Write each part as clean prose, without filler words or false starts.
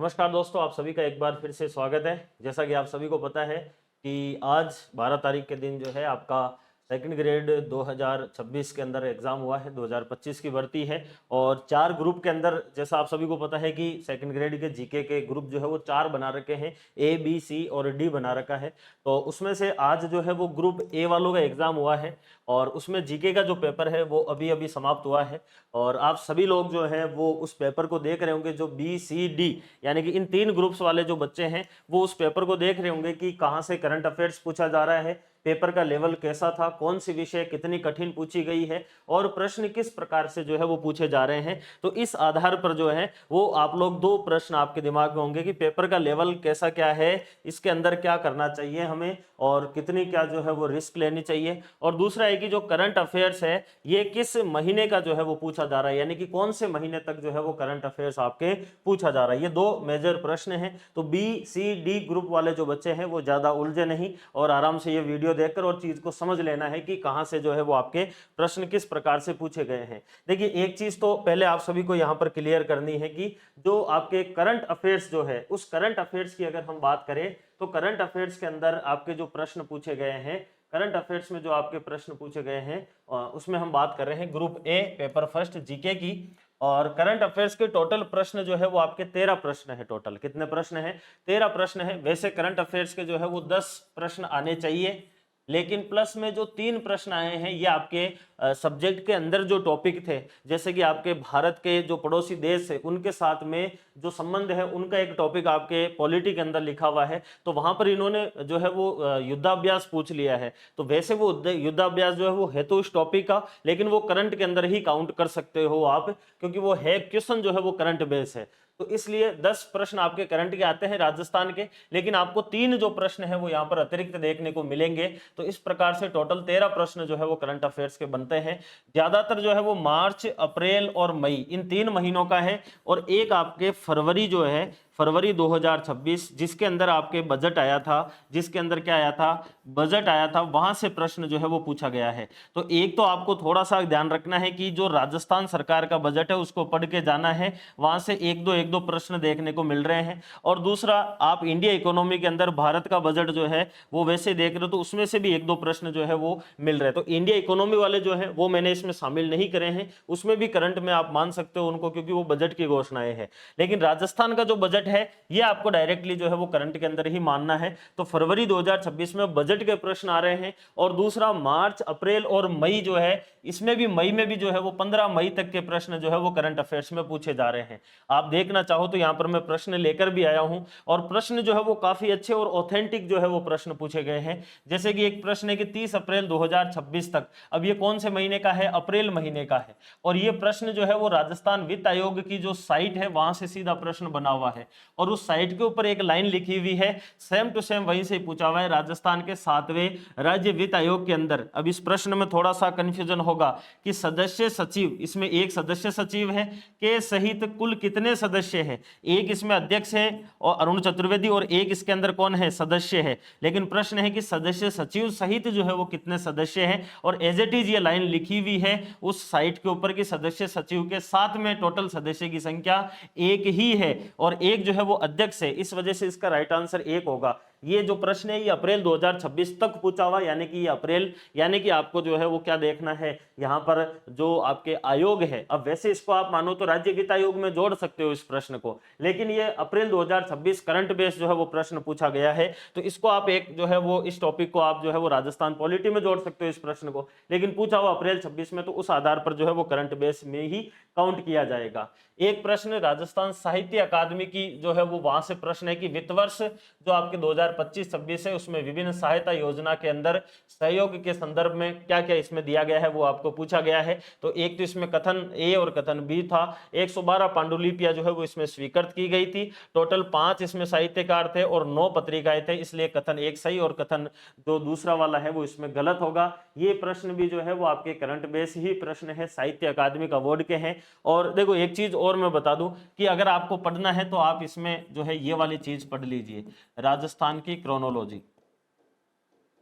नमस्कार दोस्तों, आप सभी का एक बार फिर से स्वागत है। जैसा कि आप सभी को पता है कि आज 12 तारीख के दिन जो है आपका सेकंड ग्रेड 2026 के अंदर एग्ज़ाम हुआ है। 2025 की भर्ती है और 4 ग्रुप के अंदर, जैसा आप सभी को पता है कि सेकंड ग्रेड के जीके के ग्रुप जो है वो 4 बना रखे हैं, ए बी सी और डी बना रखा है। तो उसमें से आज जो है वो ग्रुप ए वालों का एग्ज़ाम हुआ है और उसमें जीके का जो पेपर है वो अभी अभी समाप्त हुआ है। और आप सभी लोग जो है वो उस पेपर को देख रहे होंगे, जो बी सी डी यानी कि इन 3 ग्रुप्स वाले जो बच्चे हैं वो उस पेपर को देख रहे होंगे कि कहाँ से करंट अफेयर्स पूछा जा रहा है, पेपर का लेवल कैसा था, कौन सी विषय कितनी कठिन पूछी गई है और प्रश्न किस प्रकार से जो है वो पूछे जा रहे हैं। तो इस आधार पर जो है वो आप लोग 2 प्रश्न आपके दिमाग में होंगे कि पेपर का लेवल कैसा क्या है, इसके अंदर क्या करना चाहिए हमें और कितनी क्या जो है वो रिस्क लेनी चाहिए। और दूसरा है कि जो करंट अफेयर्स है ये किस महीने का जो है वो पूछा जा रहा है, यानी कि कौन से महीने तक जो है वो करंट अफेयर्स आपके पूछा जा रहा है। ये 2 मेजर प्रश्न हैं। तो बी सी डी ग्रुप वाले जो बच्चे हैं वो ज्यादा उलझे नहीं और आराम से ये वीडियो देखकर और चीज को समझ लेना है कि कहां से जो है वो आपके प्रश्न किस प्रकार से पूछे गए हैं। देखिए, एक चीज तो पहले आप सभी को यहां पर क्लियर करनी है कि जो आपके करंट अफेयर्स जो है उस करंट अफेयर्स की अगर हम बात करें तो करंट अफेयर्स के अंदर आपके जो प्रश्न पूछे गए हैं, करंट अफेयर्स में जो आपके प्रश्न पूछे गए हैं उसमें हम बात कर रहे हैं group A paper first GK की। और करंट अफेयर्स के टोटल प्रश्न जो है वो आपके 13 प्रश्न है। टोटल कितने प्रश्न है? 13 प्रश्न है। वैसे करंट अफेयर्स के जो है वो 10 प्रश्न आने चाहिए, लेकिन प्लस में जो 3 प्रश्न आए हैं ये आपके सब्जेक्ट के अंदर जो टॉपिक थे, जैसे कि आपके भारत के जो पड़ोसी देश है उनके साथ में जो संबंध है उनका एक टॉपिक आपके पॉलिटी के अंदर लिखा हुआ है। तो वहां पर इन्होंने जो है वो युद्धाभ्यास पूछ लिया है। तो वैसे वो युद्धाभ्यास जो है वो है तो उस टॉपिक का, लेकिन वो करंट के अंदर ही काउंट कर सकते हो आप, क्योंकि वो है क्वेश्चन जो है वो करंट बेस है। तो इसलिए 10 प्रश्न आपके करंट के आते हैं राजस्थान के, लेकिन आपको 3 जो प्रश्न है वो यहाँ पर अतिरिक्त देखने को मिलेंगे। तो इस प्रकार से टोटल 13 प्रश्न जो है वो करंट अफेयर्स के बनते हैं। ज्यादातर जो है वो मार्च, अप्रैल और मई इन 3 महीनों का है और एक आपके फरवरी जो है, फरवरी 2026 जिसके अंदर आपके बजट आया था, जिसके अंदर क्या आया था, बजट आया था, वहां से प्रश्न जो है वो पूछा गया है। तो एक तो आपको थोड़ा सा ध्यान रखना है कि जो राजस्थान सरकार का बजट है उसको पढ़ के जाना है, वहां से एक दो प्रश्न देखने को मिल रहे हैं। और दूसरा, आप इंडिया इकोनॉमी के अंदर भारत का बजट जो है वो वैसे देख रहे हो तो उसमें से भी 1-2 प्रश्न जो है वो मिल रहे हैं। तो इंडिया इकोनॉमी वाले जो है वो मैंने इसमें शामिल नहीं करे हैं, उसमें भी करंट में आप मान सकते हो उनको, क्योंकि वो बजट की घोषणाएं हैं। लेकिन राजस्थान का जो बजट है ये आपको डायरेक्टली जो है वो करंट के अंदर ही मानना है। तो फरवरी 2026 में बजट के प्रश्न आ रहे हैं। और दूसरा, मार्च, अप्रैल और मई जो है, इसमें भी मई में भी जो है वो 15 मई तक के प्रश्न जो है वो करंट अफेयर्स में पूछे जा रहे हैं। आप देखना चाहो तो यहां पर मैं प्रश्न लेकर भी आया हूं और प्रश्न जो है वो काफी अच्छे और ऑथेंटिक जो है वो प्रश्न पूछे गए हैं। जैसे कि एक प्रश्न है कि 30 अप्रैल 2026 तक, अब ये कौन से महीने का है? अप्रैल महीने का है। और ये प्रश्न जो है वो राजस्थान वित्त आयोग की जो साइट है वहां से सीधा प्रश्न बना हुआ है और उस साइट के ऊपर एक लाइन लिखी हुई है, सेम टू सेम वहीं से पूछा हुआ है, राजस्थान के 7वें राज्य वित्त आयोग के अंदर। अब इस प्रश्न में थोड़ा सा कंफ्यूजन होगा कि सदस्य सचिव, इसमें एक सदस्य सचिव है के सहित कुल कितने सदस्य हैं? एक इसमें अध्यक्ष है और अरुण चतुर्वेदी, और एक इसके अंदर कौन है? सदस्य है। लेकिन प्रश्न है कि सदस्य सचिव सहित जो है वो कितने सदस्य हैं? और एज इट इज ये लाइन लिखी हुई है उस साइट के ऊपर कि सदस्य सचिव के साथ में टोटल सदस्य की संख्या एक ही है और एक जो है वो अध्यक्ष है। इस वजह से इसका राइट आंसर 1 होगा। ये जो प्रश्न है ये अप्रैल 2026 तक पूछा हुआ, यानी कि ये अप्रैल, यानी कि आपको जो है वो क्या देखना है यहाँ पर, जो आपके आयोग है। अब वैसे इसको आप मानो तो राज्य वित्त आयोग में जोड़ सकते हो इस प्रश्न को, लेकिन ये अप्रैल 2026 करंट बेस जो है वो प्रश्न पूछा गया है। तो इसको आप एक जो है वो इस टॉपिक को आप जो है वो राजस्थान पॉलिटी में जोड़ सकते हो इस प्रश्न को, लेकिन पूछा हुआ अप्रैल 26 में, तो उस आधार पर जो है वो करंट बेस में ही काउंट किया जाएगा। एक प्रश्न राजस्थान साहित्य अकादमी की जो है वो वहां से प्रश्न है कि वित्त वर्ष जो आपके 2025-26 है उसमें विभिन्न सहायता योजना के अंदर सहयोग के संदर्भ में क्या क्या इसमें दिया गया है वो आपको पूछा गया है। तो एक तो इसमें कथन ए और कथन बी था। 112 पांडुलिपियां जो है वो इसमें स्वीकृत की गई थी। टोटल 5 इसमें साहित्यकार थे और 9 पत्रिकाएं थे, इसलिए कथन 1 सही और कथन जो दूसरा वाला है वो इसमें गलत होगा। ये प्रश्न भी जो है वो आपके करंट बेस ही प्रश्न है, साहित्य अकादमिक अवार्ड के हैं। और देखो एक चीज और मैं बता दूं कि अगर आपको पढ़ना है तो आप इसमें जो है ये वाली चीज पढ़ लीजिए, राजस्थान की क्रोनोलॉजी।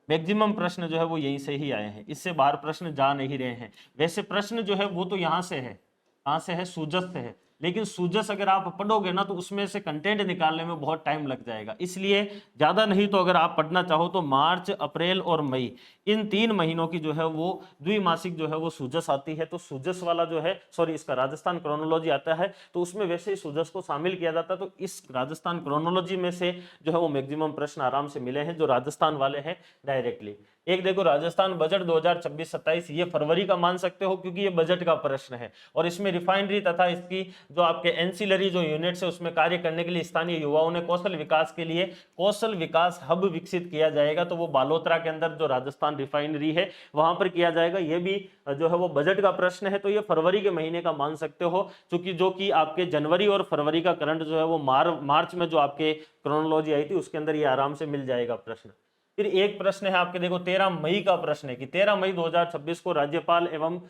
मैक्सिमम प्रश्न जो है वो यहीं से ही आए हैं, इससे बाहर प्रश्न जा नहीं रहे हैं। वैसे प्रश्न जो है वो तो यहाँ से है, कहाँ से है? सूजत से है। लेकिन सूजस अगर आप पढ़ोगे ना तो उसमें से कंटेंट निकालने में बहुत टाइम लग जाएगा। इसलिए ज्यादा नहीं तो अगर आप पढ़ना चाहो तो मार्च, अप्रैल और मई, इन 3 महीनों की जो है वो द्विमासिक जो है वो सूजस आती है। तो सूजस वाला जो है, सॉरी, इसका राजस्थान क्रोनोलॉजी आता है, तो उसमें वैसे ही सूजस को शामिल किया जाता है। तो इस राजस्थान क्रोनोलॉजी में से जो है वो मैक्सिमम प्रश्न आराम से मिले हैं जो राजस्थान वाले हैं डायरेक्टली। एक देखो राजस्थान बजट 2026-27, ये फरवरी का मान सकते हो क्योंकि ये बजट का प्रश्न है, और इसमें रिफाइनरी तथा इसकी जो आपके एंसिलरी जो यूनिट्स है उसमें कार्य करने के लिए स्थानीय युवाओं ने कौशल विकास के लिए कौशल विकास हब विकसित किया जाएगा। तो वो बालोतरा के अंदर जो राजस्थान रिफाइनरी है वहां पर किया जाएगा। ये भी जो है वो बजट का प्रश्न है, तो ये फरवरी के महीने का मान सकते हो, क्योंकि जो कि आपके जनवरी और फरवरी का करंट जो है वो मार्च में जो आपके क्रोनोलॉजी आई थी उसके अंदर ये आराम से मिल जाएगा प्रश्न। फिर एक प्रश्न है आपके, देखो 13 मई का प्रश्न है कि 13 मई 2026 को राज्यपाल एवं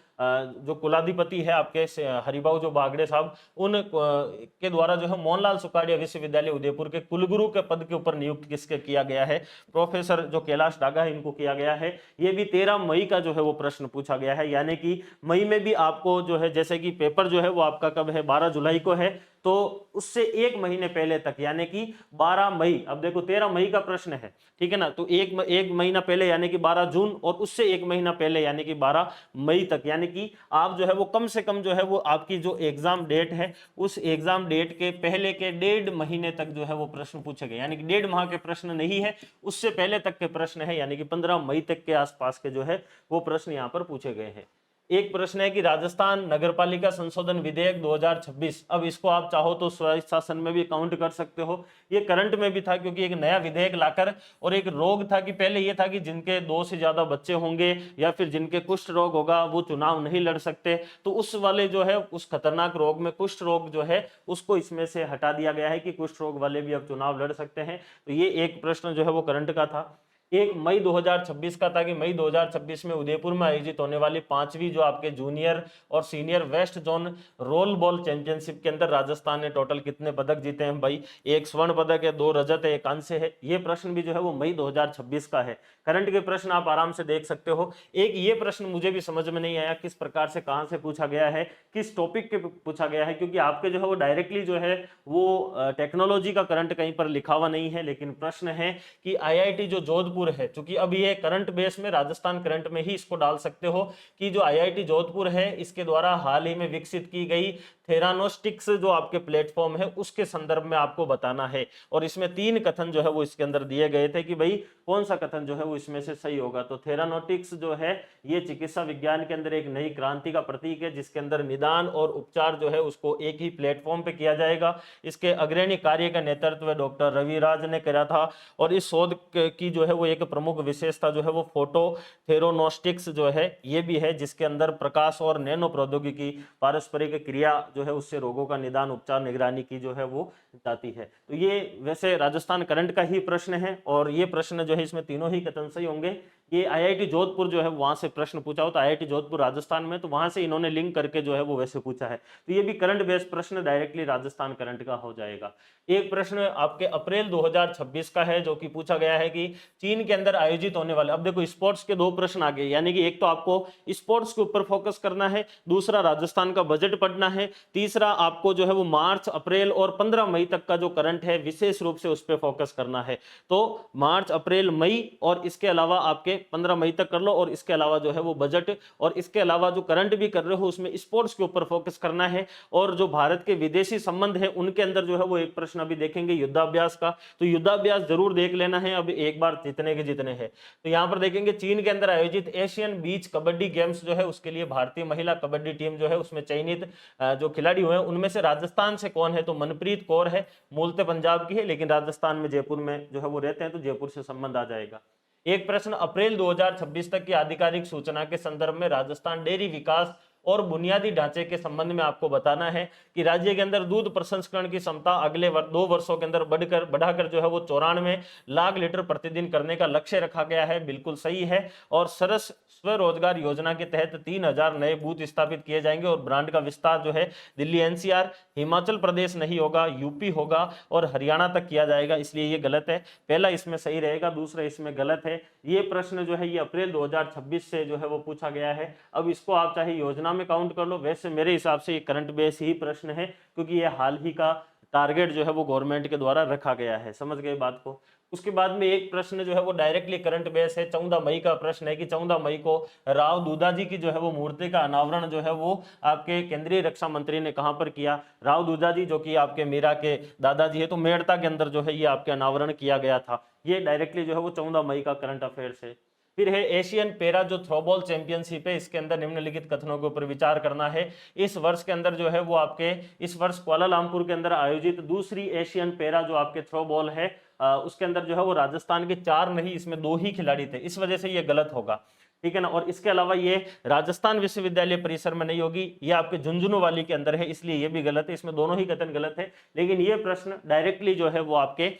जो कुलाधिपति है आपके हरिभाऊ जो बागड़े साहब, उन के द्वारा जो है मोहनलाल सुखाड़िया विश्वविद्यालय उदयपुर के कुलगुरु के पद के ऊपर नियुक्त किसके किया गया है? प्रोफेसर जो कैलाश डागा है इनको किया गया है। ये भी 13 मई का जो है वो प्रश्न पूछा गया है, यानी कि मई में भी आपको जो है, जैसे कि पेपर जो है वो आपका कब है? 12 जुलाई को है, तो उससे एक महीने पहले तक यानी कि 12 मई, अब देखो 13 मई का प्रश्न है, ठीक है ना, तो एक महीना पहले यानी कि 12 जून, और उससे एक महीना पहले यानी कि 12 मई तक, यानी कि आप जो है वो कम से कम जो है वो आपकी जो एग्जाम डेट है उस एग्जाम डेट के पहले के 1.5 महीने तक जो है वो प्रश्न पूछे गए, यानी कि 1.5 माह के प्रश्न नहीं है, उससे पहले तक के प्रश्न है, यानी कि 15 मई तक के आसपास के जो है वो प्रश्न यहाँ पर पूछे गए हैं। एक प्रश्न है कि राजस्थान नगरपालिका संशोधन विधेयक 2026, अब इसको आप चाहो तो स्वायत्त शासन में भी काउंट कर सकते हो। ये करंट में भी था क्योंकि एक नया विधेयक लाकर, और एक रोग था कि पहले ये था कि जिनके 2 से ज्यादा बच्चे होंगे या फिर जिनके कुष्ठ रोग होगा वो चुनाव नहीं लड़ सकते, तो उस वाले जो है उस खतरनाक रोग में कुष्ठ रोग जो है उसको इसमें से हटा दिया गया है कि कुष्ठ रोग वाले भी अब चुनाव लड़ सकते हैं। तो ये एक प्रश्न जो है वो करंट का था। एक मई 2026 का था कि मई 2026 में उदयपुर में आयोजित होने वाली 5वीं जो आपके जूनियर और senior west zone role ball championship के अंदर राजस्थान ने टोटल कितने पदक जीते हैं भाई? 1 स्वर्ण पदक है, 2 रजत है, 1 कांस्य है। ये प्रश्न भी जो है वो मई 2026 का है। करंट के प्रश्न आप आराम से देख सकते हो। एक ये प्रश्न मुझे भी समझ में नहीं आया किस प्रकार से, कहां से पूछा गया है, किस टॉपिक पे पूछा गया है, क्योंकि आपके जो है वो डायरेक्टली जो है वो टेक्नोलॉजी का करंट कहीं पर लिखा हुआ नहीं है, लेकिन प्रश्न है कि आईआईटी जो जोधपुर है, क्योंकि अब ये करंट बेस में राजस्थान करंट में ही इसको डाल सकते हो कि जो आईआईटी जोधपुर है इसके द्वारा हाल ही में विकसित की गई थेरानोस्टिक्स जो आपके प्लेटफॉर्म है उसके संदर्भ में आपको बताना है। और इसमें 3 कथन जो है वो इसके अंदर दिए गए थे कि भाई कौन सा कथन जो है वो इसमें से सही होगा। तो थेरानोटिक्स जो है ये चिकित्सा विज्ञान के अंदर एक नई क्रांति का प्रतीक है, जिसके अंदर निदान और उपचार जो है उसको एक ही प्लेटफॉर्म पे किया जाएगा। इसके अग्रणी कार्य का नेतृत्व डॉक्टर रविराज ने करा था, और इस शोध की जो है वो एक प्रमुख विशेषता जो है वो फोटो थेरोनोस्टिक्स जो है ये भी है, जिसके अंदर प्रकाश और नैनो प्रौद्योगिकी पारस्परिक क्रिया जो है उससे रोगों का निदान, उपचार, निगरानी की जो है वो जाती है। तो ये वैसे राजस्थान करंट का ही प्रश्न है, और ये प्रश्न जो है इसमें तीनों ही कथन सही होंगे। ये आईआईटी जोधपुर जो है वहां से प्रश्न पूछा हो, तो आईआईटी जोधपुर राजस्थान में, तो वहां से इन्होंने लिंक करके जो है वो वैसे पूछा है। तो ये भी करंट बेस्ड प्रश्न डायरेक्टली राजस्थान करंट का हो जाएगा। एक प्रश्न आपके अप्रैल 2026 का है जो कि पूछा गया है कि चीन के अंदर आयोजित होने वाले, अब देखो स्पोर्ट्स के 2 प्रश्न आ गए, यानी कि एक तो आपको स्पोर्ट्स के ऊपर फोकस करना है, दूसरा राजस्थान का बजट पढ़ना है, तीसरा आपको जो है वो मार्च, अप्रैल और 15 मई तक का जो करंट है विशेष रूप से उस पर फोकस करना है। तो मार्च, अप्रैल, मई, और इसके अलावा आपके 15 मई तक कर लो, और इसके अलावा जो है वो बजट, और इसके अलावा जो करंट भी कर रहे हो उसमें स्पोर्ट्स के ऊपर फोकस करना है। और जो भारत के विदेशी संबंध है उनके अंदर जो है वो एक प्रश्न अभी देखेंगे युद्धाभ्यास का, तो युद्धाभ्यास जरूर देख लेना है, अब एक बार जितने के जितने हैं। तो यहाँ पर देखेंगे चीन के अंदर आयोजित एशियन बीच कबड्डी गेम्स जो है उसके लिए भारतीय महिला कबड्डी टीम जो है उसमें चयनित जो खिलाड़ी हुए हैं उनमें से राजस्थान से कौन है? तो मनप्रीत कौर है, मूलतः पंजाब की है लेकिन राजस्थान में जयपुर में जो है वो रहते हैं, तो जयपुर से संबंध आ जाएगा। एक प्रश्न अप्रैल 2026 तक की आधिकारिक सूचना के संदर्भ में राजस्थान डेयरी विकास और बुनियादी ढांचे के संबंध में आपको बताना है कि राज्य के अंदर दूध प्रसंस्करण की क्षमता अगले 2 वर्षों के अंदर बढ़ाकर जो है वो 94 लाख लीटर प्रतिदिन करने का लक्ष्य रखा गया है। बिल्कुल सही है। और सरस स्वरोजगार योजना के तहत 3000 नए बूथ स्थापित किए जाएंगे, और ब्रांड का विस्तार जो है दिल्ली एनसीआर, हिमाचल प्रदेश नहीं होगा, यूपी होगा और हरियाणा तक किया जाएगा, इसलिए ये गलत है। पहला इसमें सही रहेगा, दूसरा इसमें गलत है। ये प्रश्न जो है ये अप्रैल 2026 से जो है वो पूछा गया है। अब इसको आप चाहे योजना में काउंट कर लो। वैसे मेरे हिसाब से ये करंट बेस ही प्रश्न है, क्योंकि ये हाल ही का टारगेट जो है वो गवर्नमेंट के द्वारा रखा गया है। समझ गए बात को। उसके बाद में एक प्रश्न जो है वो डायरेक्टली करंट बेस है, 14 मई का प्रश्न है कि 14 मई को राव दूधाजी की जो है वो मूर्ति का अनावरण जो है वो आपके केंद्रीय रक्षा मंत्री ने कहां पर किया। राव दूधाजी जो कि आपके मीरा के दादाजी है, तो मेड़ता के अंदर जो है ये आपके अनावरण किया गया था। ये डायरेक्टली जो है वो 14 मई का करंट अफेयर्स है। फिर है एशियन पैरा जो थ्रोबॉल चैंपियनशिप है, इसके अंदर निम्नलिखित कथनों के ऊपर विचार करना है। इस वर्ष के अंदर जो है वो आपके इस वर्ष कुआलालंपुर के अंदर आयोजित दूसरी एशियन पैरा जो आपके थ्रोबॉल है उसके अंदर जो है वो राजस्थान के 4 नहीं, इसमें 2 ही खिलाड़ी थे, इस वजह से ये गलत होगा, ठीक है ना। और इसके अलावा ये राजस्थान विश्वविद्यालय परिसर में नहीं होगी, ये आपके झुंझुनू वाली के अंदर है, इसलिए ये भी गलत है। इसमें दोनों ही कथन गलत है। लेकिन ये प्रश्न डायरेक्टली जो है वो आपके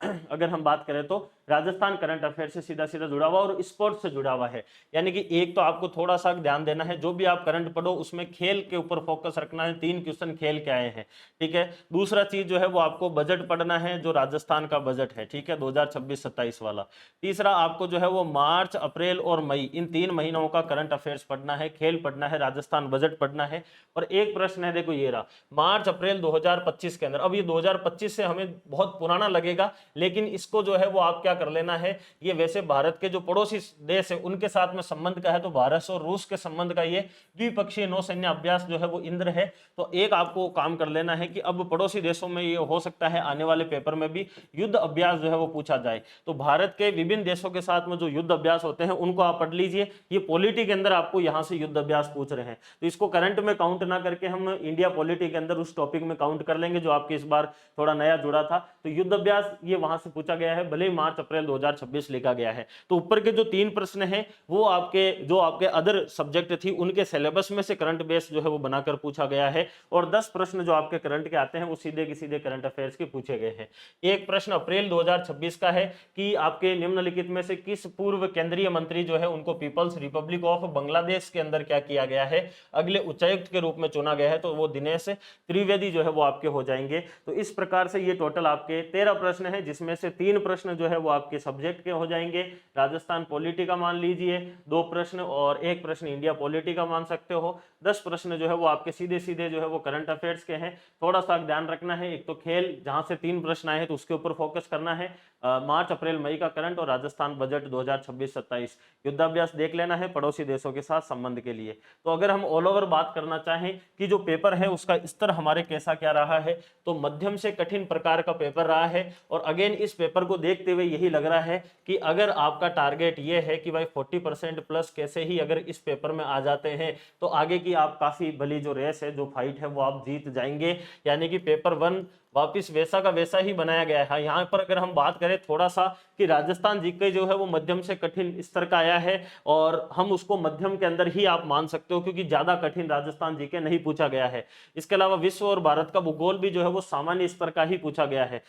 अगर हम बात करें तो राजस्थान करंट अफेयर से सीधा सीधा जुड़ा हुआ और स्पोर्ट्स से जुड़ा हुआ है। यानी कि एक तो आपको थोड़ा सा ध्यान देना है, जो भी आप करंट पढ़ो उसमें खेल के ऊपर फोकस रखना है। 3 क्वेश्चन खेल के आए हैं, ठीक है। दूसरा चीज जो है वो आपको बजट पढ़ना है, जो राजस्थान का बजट है, ठीक है, 2026-27 वाला। तीसरा आपको जो है वो मार्च, अप्रैल और मई, इन 3 महीनों का करंट अफेयर्स पढ़ना है, खेल पढ़ना है, राजस्थान बजट पढ़ना है। और एक प्रश्न है, देखो ये रहा, मार्च अप्रैल 2025 के अंदर। अब ये 2025 से हमें बहुत पुराना लगेगा, लेकिन इसको जो है वो आप क्या कर लेना है, ये वैसे भारत के जो पड़ोसी देश है उनके साथ में संबंध का है, तो भारत और रूस के संबंध का ये द्विपक्षीय नौसैन्य अभ्यास जो है वो इंद्र है। तो एक आपको काम कर लेना है कि अब पड़ोसी देशों में ये हो सकता है आने वाले पेपर में भी युद्ध अभ्यास जो है वो पूछा जाए, तो भारत के विभिन्न देशों के साथ में जो युद्ध अभ्यास होते हैं उनको आप पढ़ लीजिए। ये पॉलिटी के अंदर आपको यहाँ से युद्ध अभ्यास पूछ रहे हैं, तो इसको करंट में काउंट ना करके हम इंडिया पॉलिटी के अंदर उस टॉपिक में काउंट कर लेंगे जो आपके इस बार थोड़ा नया जुड़ा था। तो युद्ध अभ्यास ये वहां से पूछा गया है, भले ही मार्च अप्रैल 2026 लिखा गया है। तो ऊपर के जो 3 प्रश्न हैं वो आपके जो आपके अदर सब्जेक्ट थी उनके सिलेबस में से करंट बेस जो है वो बनाकर पूछा गया है। और 10 प्रश्न जो आपके करंट के आते हैं वो सीधे के सीधे करंट अफेयर्स के पूछे गए हैं। एक प्रश्न अप्रैल 2026 का है कि आपके निम्नलिखित में से किस पूर्व केंद्रीय मंत्री जो है उनको पीपल्स रिपब्लिक ऑफ बांग्लादेश के अंदर क्या किया गया है, अगले उच्चायुक्त के रूप में चुना गया है, तो वो दिनेश त्रिवेदी जो है वो आपके हो जाएंगे। तो इस प्रकार से ये टोटल आपके 13 प्रश्न है, जिसमें से 3 प्रश्न जो है वो आपके सब्जेक्ट के हो जाएंगे। राजस्थान पॉलिटी का मान लीजिए 2 प्रश्न और 1 प्रश्न इंडिया पॉलिटी का मान सकते हो। 10 प्रश्न जो है वो आपके सीधे सीधे जो है वो करंट अफेयर्स के हैं। थोड़ा सा ध्यान रखना है, एक तो खेल जहां से 3 प्रश्न आए हैं तो उसके ऊपर फोकस करना है, मार्च अप्रैल मई का करंट और राजस्थान बजट 2026-27 युद्धाभ्यास देख लेना है पड़ोसी देशों के साथ संबंध के लिए। तो अगर हम ऑल ओवर बात करना चाहें कि जो पेपर है उसका स्तर हमारे कैसा क्या रहा है, तो मध्यम से कठिन प्रकार का पेपर रहा है। और अगेन इस पेपर को देखते हुए यही लग रहा है कि अगर आपका टारगेट ये है कि भाई 40% प्लस कैसे ही अगर इस पेपर में आ जाते हैं तो आगे की आप काफी भली जो रेस है, जो फाइट है, वो आप जीत जाएंगे। यानी कि पेपर 1 वापिस वैसा का वैसा ही बनाया गया है। यहाँ पर अगर हम बात करें थोड़ा सा कि राजस्थान जीके जो है वो मध्यम से कठिन स्तर का आया है, और हम उसको मध्यम के अंदर ही आप मान सकते हो क्योंकि ज्यादा कठिन राजस्थान जीके नहीं पूछा गया है। इसके अलावा विश्व और भारत का भूगोल भी जो है वो सामान्य स्तर का ही पूछा गया है।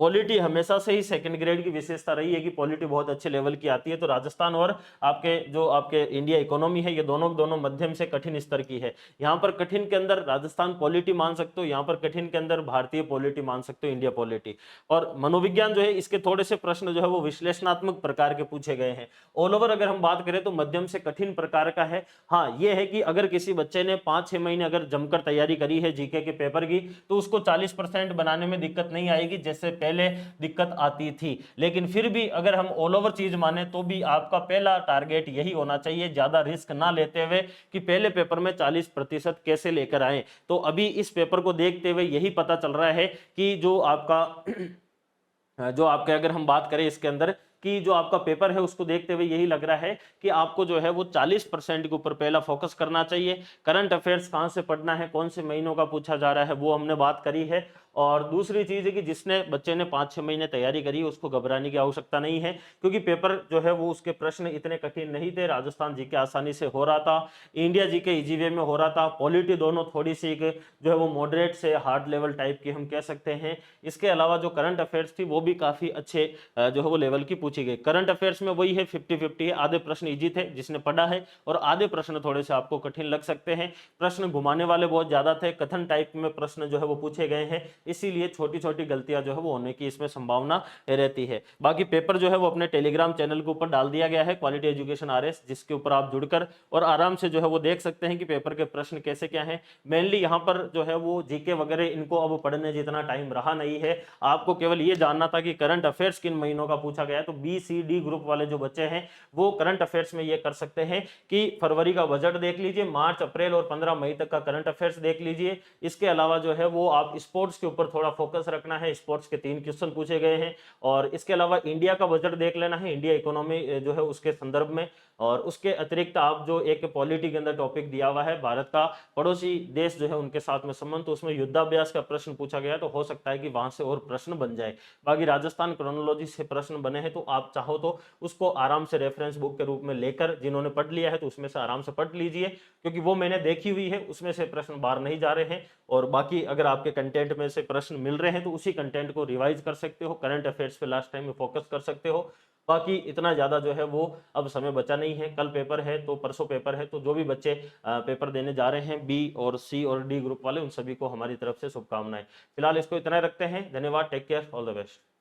पॉलिटी हमेशा से ही सेकंड ग्रेड की विशेषता रही है कि पॉलिटी बहुत अच्छे लेवल की आती है। तो राजस्थान और आपके जो आपके इंडिया इकोनॉमी है, ये दोनों मध्यम से कठिन स्तर की है। यहाँ पर कठिन के अंदर राजस्थान पॉलिटी मान सकते हो, यहाँ पर कठिन के अंदर भारतीय पॉलिटी मान सकते हो, इंडिया पॉलिटी। और मनोविज्ञान जो है इसके थोड़े से प्रश्न जो है वो विश्लेषणात्मक प्रकार के पूछे गए हैं। ऑल ओवर अगर हम बात करें तो मध्यम से कठिन प्रकार का है। हाँ, ये है कि अगर किसी बच्चे ने 5-6 महीने अगर जमकर तैयारी करी है जीके के पेपर की, तो उसको 40% बनाने में दिक्कत नहीं आएगी जैसे पहले दिक्कत आती थी। लेकिन फिर भी अगर हम ऑल ओवर चीज माने तो भी आपका पहला टारगेट यही होना चाहिए, ज्यादा रिस्क ना लेते हुए कि पहले पेपर में 40% कैसे लेकर आए। तो अभी इस पेपर को देखते हुए यही पता चल रहा है कि जो आपके अगर हम बात करें इसके अंदर कि जो आपका पेपर है उसको देखते हुए यही लग रहा है कि आपको जो है वो 40% के ऊपर पहला फोकस करना चाहिए। करंट अफेयर्स कहां से पढ़ना है, कौन से महीनों का पूछा जा रहा है, वो हमने बात करी है। और दूसरी चीज है कि जिसने बच्चे ने 5-6 महीने तैयारी करी है उसको घबराने की आवश्यकता नहीं है, क्योंकि पेपर जो है वो उसके प्रश्न इतने कठिन नहीं थे। राजस्थान जीके आसानी से हो रहा था, इंडिया जीके इजी वे में हो रहा था, पॉलिटी दोनों थोड़ी सी जो है वो मॉडरेट से हार्ड लेवल टाइप की हम कह सकते हैं। इसके अलावा जो करंट अफेयर्स थी वो भी काफी अच्छे जो है वो लेवल की पूछी गई। करंट अफेयर्स में वही है 50-50 है, आधे प्रश्न इजी थे जिसने पढ़ा है और आधे प्रश्न थोड़े से आपको कठिन लग सकते हैं। प्रश्न घुमाने वाले बहुत ज्यादा थे, कथन टाइप में प्रश्न जो है वो पूछे गए हैं इसीलिए छोटी छोटी गलतियां जो है वो होने की इसमें संभावना रहती है। बाकी पेपर जो है वो अपने टेलीग्राम चैनल के ऊपर डाल दिया गया है, क्वालिटी एजुकेशन RS, जिसके ऊपर आप जुड़कर और आराम से जो है वो देख सकते हैं कि पेपर के प्रश्न कैसे क्या है। मेनली यहाँ पर जो है वो जीके वगैरह इनको अब पढ़ने जितना टाइम रहा नहीं है, आपको केवल ये जानना था कि करंट अफेयर्स किन महीनों का पूछा गया है। तो BCD ग्रुप वाले जो बच्चे हैं वो करंट अफेयर्स में ये कर सकते हैं कि फरवरी का बजट देख लीजिए, मार्च अप्रैल और 15 मई तक का करंट अफेयर्स देख लीजिए। इसके अलावा जो है वो आप स्पोर्ट्स के ऊपर थोड़ा फोकस रखना है, स्पोर्ट्स के 3 क्वेश्चन पूछे गए हैं। और इसके अलावा इंडिया का बजट देख लेना है, इंडिया इकोनॉमी जो है उसके संदर्भ में। और उसके अतिरिक्त आप जो एक पॉलिटी के अंदर टॉपिक दिया हुआ है, भारत का पड़ोसी देश जो है उनके साथ में संबंध, तो उसमें युद्धाभ्यास का प्रश्न पूछा गया, तो हो सकता है कि वहां से और प्रश्न बन जाए। बाकी राजस्थान क्रोनोलॉजी से प्रश्न बने हैं, तो आप चाहो तो उसको आराम से रेफरेंस बुक के रूप में लेकर, जिन्होंने पढ़ लिया है तो उसमें से आराम से पढ़ लीजिए, क्योंकि वो मैंने देखी हुई है, उसमें से प्रश्न बाहर नहीं जा रहे हैं। और बाकी अगर आपके कंटेंट में से प्रश्न मिल रहे हैं तो उसी कंटेंट को रिवाइज कर सकते हो, करंट अफेयर्स पे लास्ट टाइम में फोकस कर सकते हो। बाकी इतना ज्यादा जो है वो अब समय बचा नहीं है, कल पेपर है तो परसों पेपर है, तो जो भी बच्चे पेपर देने जा रहे हैं B और C और D ग्रुप वाले, उन सभी को हमारी तरफ से शुभकामनाएं। फिलहाल इसको इतना रखते हैं, धन्यवाद, take care, all the best.